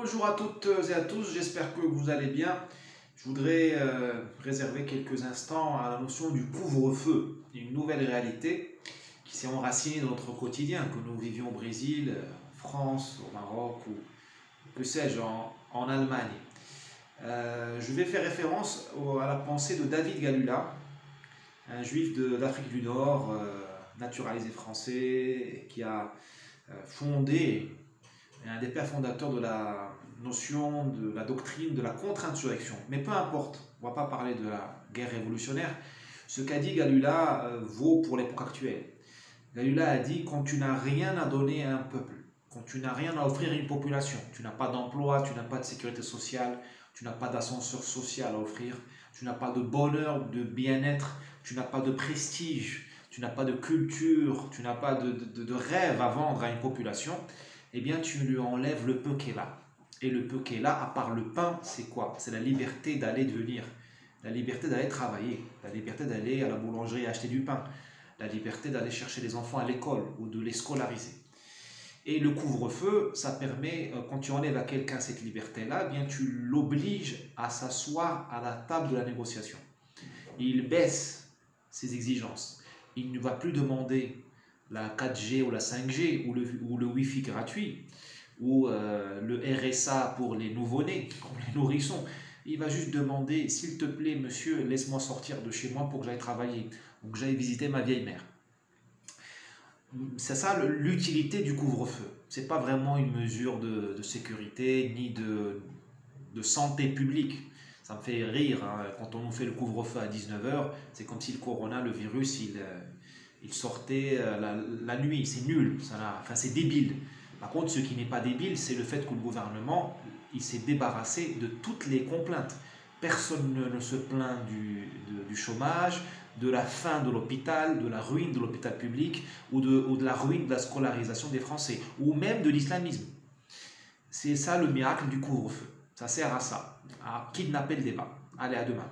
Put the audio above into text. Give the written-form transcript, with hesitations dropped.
Bonjour à toutes et à tous, j'espère que vous allez bien. Je voudrais réserver quelques instants à la notion du couvre-feu, une nouvelle réalité qui s'est enracinée dans notre quotidien, que nous vivions au Brésil, en France, au Maroc ou que sais-je, en Allemagne. Je vais faire référence à la pensée de David Galula, un juif d'Afrique du Nord, naturalisé français, qui a fondé un des pères fondateurs de la notion, de la doctrine, de la contre-insurrection. Mais peu importe, on ne va pas parler de la guerre révolutionnaire. Ce qu'a dit Galula vaut pour l'époque actuelle. Galula a dit, quand tu n'as rien à donner à un peuple, quand tu n'as rien à offrir à une population, tu n'as pas d'emploi, tu n'as pas de sécurité sociale, tu n'as pas d'ascenseur social à offrir, tu n'as pas de bonheur, de bien-être, tu n'as pas de prestige, tu n'as pas de culture, tu n'as pas de rêve à vendre à une population, eh bien tu lui enlèves le peu qu'elle a. Et le peu qu'elle a, à part le pain, c'est quoi? C'est la liberté d'aller venir, la liberté d'aller travailler, la liberté d'aller à la boulangerie acheter du pain, la liberté d'aller chercher les enfants à l'école ou de les scolariser. Et le couvre-feu, ça permet, quand tu enlèves à quelqu'un cette liberté-là, eh bien tu l'obliges à s'asseoir à la table de la négociation. Il baisse ses exigences. Il ne va plus demander la 4G ou la 5G ou le Wi-Fi gratuit ou le RSA pour les nouveau-nés, comme les nourrissons. Il va juste demander, s'il te plaît, monsieur, laisse-moi sortir de chez moi pour que j'aille travailler ou que j'aille visiter ma vieille mère. C'est ça l'utilité du couvre-feu. Ce n'est pas vraiment une mesure de sécurité ni de santé publique. Ça me fait rire, hein, quand on nous fait le couvre-feu à 19h, c'est comme si le corona, le virus, il sortait la nuit. C'est nul, c'est débile. Par contre, ce qui n'est pas débile, c'est le fait que le gouvernement il s'est débarrassé de toutes les complaintes. Personne ne se plaint du chômage, de la fin de l'hôpital, de la ruine de l'hôpital public ou de la ruine de la scolarisation des Français ou même de l'islamisme. C'est ça le miracle du couvre-feu. Ça sert à ça, à kidnapper le débat. Allez, à demain.